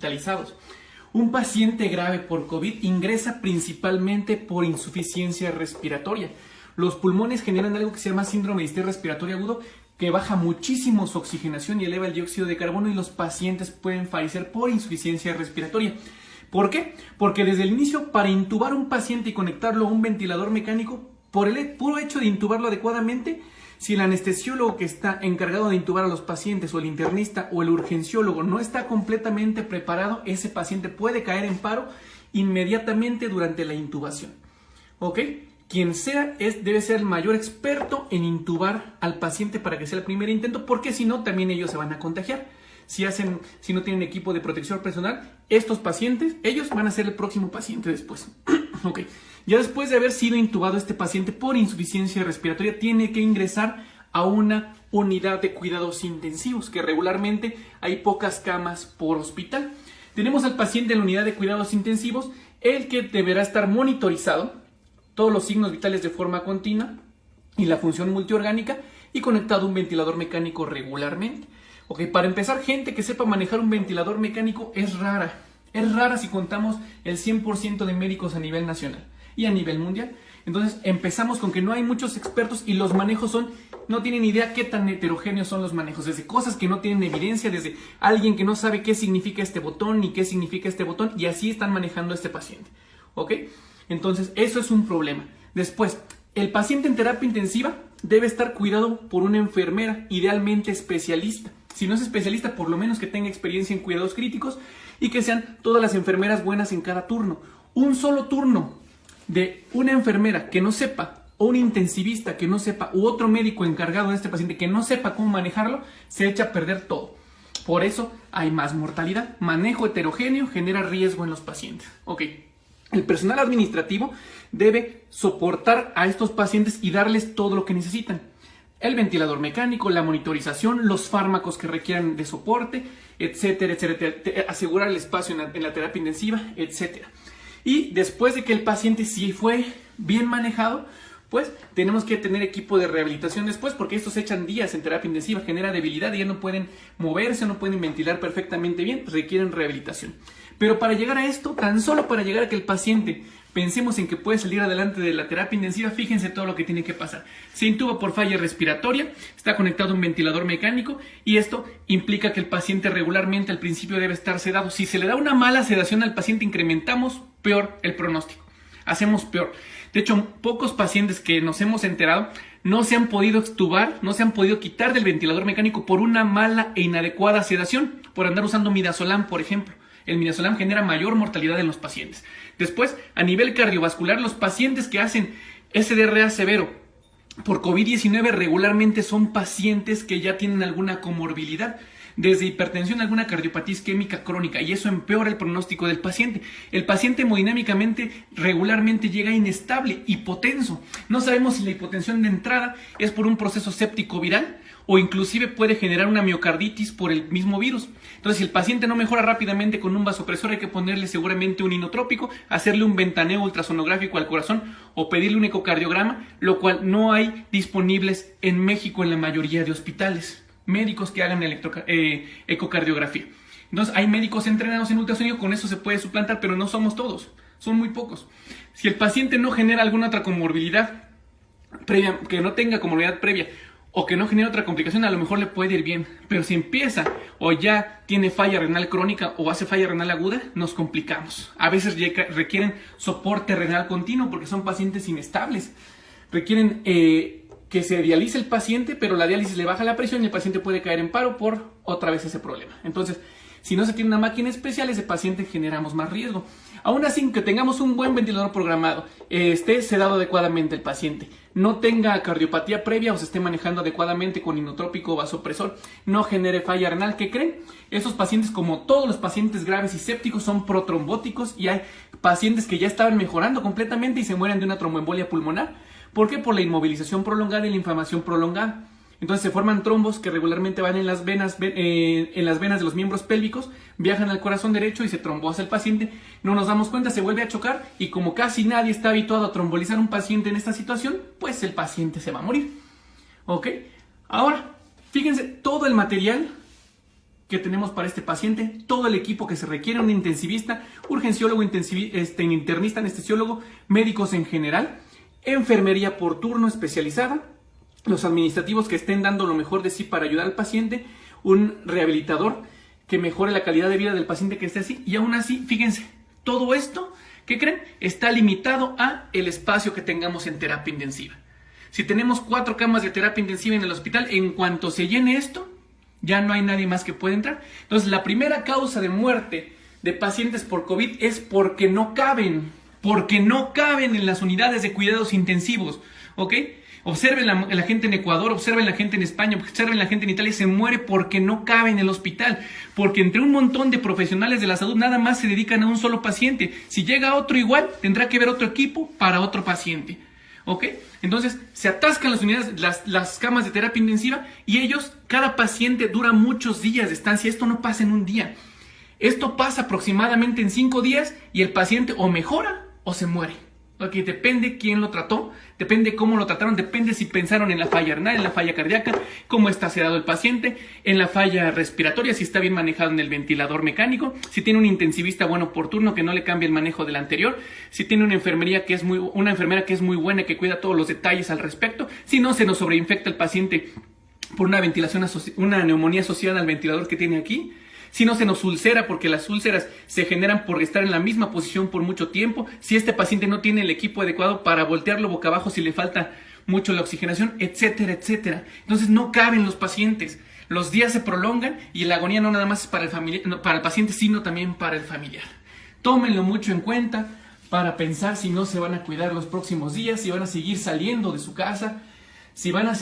hospitalizados. Un paciente grave por COVID ingresa principalmente por insuficiencia respiratoria. Los pulmones generan algo que se llama síndrome de distrés respiratorio agudo, que baja muchísimo su oxigenación y eleva el dióxido de carbono, y los pacientes pueden fallecer por insuficiencia respiratoria. ¿Por qué? Porque desde el inicio, para intubar a un paciente y conectarlo a un ventilador mecánico, por el puro hecho de intubarlo adecuadamente, si el anestesiólogo que está encargado de intubar a los pacientes, o el internista o el urgenciólogo no está completamente preparado, ese paciente puede caer en paro inmediatamente durante la intubación. ¿Ok? Quien sea debe ser el mayor experto en intubar al paciente para que sea el primer intento, porque si no, también ellos se van a contagiar. Si no tienen equipo de protección personal, estos pacientes, ellos van a ser el próximo paciente después. Ok. Ya después de haber sido intubado este paciente por insuficiencia respiratoria, tiene que ingresar a una unidad de cuidados intensivos, que regularmente hay pocas camas por hospital. Tenemos al paciente en la unidad de cuidados intensivos, el que deberá estar monitorizado, todos los signos vitales de forma continua y la función multiorgánica, y conectado a un ventilador mecánico regularmente. Ok, para empezar, gente que sepa manejar un ventilador mecánico es rara. Es rara si contamos el 100% de médicos a nivel nacional y a nivel mundial. Entonces empezamos con que no hay muchos expertos, y los manejos no tienen idea qué tan heterogéneos son los manejos, desde cosas que no tienen evidencia, desde alguien que no sabe qué significa este botón ni qué significa este botón, y así están manejando a este paciente. ¿Ok? Entonces eso es un problema. Después, el paciente en terapia intensiva debe estar cuidado por una enfermera, idealmente especialista. Si no es especialista, por lo menos que tenga experiencia en cuidados críticos, y que sean todas las enfermeras buenas en cada turno. Un solo turno de una enfermera que no sepa, o un intensivista que no sepa, u otro médico encargado de este paciente que no sepa cómo manejarlo, se echa a perder todo. Por eso hay más mortalidad. Manejo heterogéneo genera riesgo en los pacientes. Ok. El personal administrativo debe soportar a estos pacientes y darles todo lo que necesitan. El ventilador mecánico, la monitorización, los fármacos que requieran de soporte, etcétera, etcétera. Asegurar el espacio en la terapia intensiva, etcétera. Y después de que el paciente sí fue bien manejado, pues tenemos que tener equipo de rehabilitación después, porque estos echan días en terapia intensiva, genera debilidad y ya no pueden moverse, no pueden ventilar perfectamente bien, requieren rehabilitación. Pero para llegar a esto, tan solo para llegar a que el paciente pensemos en que puede salir adelante de la terapia intensiva, fíjense todo lo que tiene que pasar. Se intuba por falla respiratoria, está conectado a un ventilador mecánico, y esto implica que el paciente regularmente al principio debe estar sedado. Si se le da una mala sedación al paciente, incrementamos peor el pronóstico, hacemos peor. De hecho, pocos pacientes que nos hemos enterado no se han podido extubar, no se han podido quitar del ventilador mecánico por una mala e inadecuada sedación, por andar usando midazolam, por ejemplo. El midazolam genera mayor mortalidad en los pacientes. Después, a nivel cardiovascular, los pacientes que hacen SDRA severo por COVID-19 regularmente son pacientes que ya tienen alguna comorbilidad, desde hipertensión a alguna cardiopatía isquémica crónica, y eso empeora el pronóstico del paciente. El paciente hemodinámicamente regularmente llega inestable, hipotenso. No sabemos si la hipotensión de entrada es por un proceso séptico viral, o inclusive puede generar una miocarditis por el mismo virus. Entonces, si el paciente no mejora rápidamente con un vasopresor, hay que ponerle seguramente un inotrópico, hacerle un ventaneo ultrasonográfico al corazón o pedirle un ecocardiograma, lo cual no hay disponibles en México en la mayoría de hospitales médicos que hagan ecocardiografía. Entonces, hay médicos entrenados en ultrasonido, con eso se puede suplantar, pero no somos todos, son muy pocos. Si el paciente no genera alguna otra comorbilidad previa, que no tenga comorbilidad previa, o que no genere otra complicación, a lo mejor le puede ir bien. Pero si empieza o ya tiene falla renal crónica o hace falla renal aguda, nos complicamos. A veces requieren soporte renal continuo porque son pacientes inestables. Requieren que se dialice el paciente, pero la diálisis le baja la presión y el paciente puede caer en paro por otra vez ese problema. Entonces, si no se tiene una máquina especial, ese paciente generamos más riesgo. Aún así, que tengamos un buen ventilador programado, esté sedado adecuadamente el paciente, no tenga cardiopatía previa o se esté manejando adecuadamente con inotrópico o vasopresor, no genere falla renal, ¿qué creen? Esos pacientes, como todos los pacientes graves y sépticos, son protrombóticos, y hay pacientes que ya estaban mejorando completamente y se mueren de una tromboembolia pulmonar. ¿Por qué? Por la inmovilización prolongada y la inflamación prolongada. Entonces se forman trombos que regularmente van en las venas de los miembros pélvicos, viajan al corazón derecho y se trombosa el paciente. No nos damos cuenta, se vuelve a chocar, y como casi nadie está habituado a trombolizar a un paciente en esta situación, pues el paciente se va a morir. ¿Ok? Ahora, fíjense todo el material que tenemos para este paciente, todo el equipo que se requiere, un intensivista, urgenciólogo, internista, anestesiólogo, médicos en general, enfermería por turno especializada, los administrativos que estén dando lo mejor de sí para ayudar al paciente, un rehabilitador que mejore la calidad de vida del paciente que esté así, y aún así, fíjense, todo esto, ¿qué creen? Está limitado a el espacio que tengamos en terapia intensiva. Si tenemos 4 camas de terapia intensiva en el hospital, en cuanto se llene esto, ya no hay nadie más que pueda entrar. Entonces, la primera causa de muerte de pacientes por COVID es porque no caben en las unidades de cuidados intensivos, ¿ok? Observen la gente en Ecuador, observen la gente en España, observen la gente en Italia, se muere porque no cabe en el hospital, porque entre un montón de profesionales de la salud nada más se dedican a un solo paciente. Si llega otro igual, tendrá que haber otro equipo para otro paciente, ¿ok? Entonces, se atascan las unidades, las camas de terapia intensiva y cada paciente dura muchos días de estancia. Esto no pasa en un día. Esto pasa aproximadamente en 5 días y el paciente o mejora o se muere. Okay, depende quién lo trató, depende cómo lo trataron, depende si pensaron en la falla renal, en la falla cardíaca, cómo está sedado el paciente, en la falla respiratoria, si está bien manejado en el ventilador mecánico, si tiene un intensivista bueno por turno que no le cambie el manejo del anterior, si tiene una enfermera que es muy buena y que cuida todos los detalles al respecto, si no se nos sobreinfecta el paciente por una neumonía asociada al ventilador que tiene aquí. Si no se nos ulcera, porque las úlceras se generan por estar en la misma posición por mucho tiempo. Si este paciente no tiene el equipo adecuado para voltearlo boca abajo, si le falta mucho la oxigenación, etcétera, etcétera. Entonces no caben los pacientes. Los días se prolongan y la agonía no nada más es para el paciente, sino también para el familiar. Tómenlo mucho en cuenta para pensar si no se van a cuidar los próximos días, si van a seguir saliendo de su casa, si van a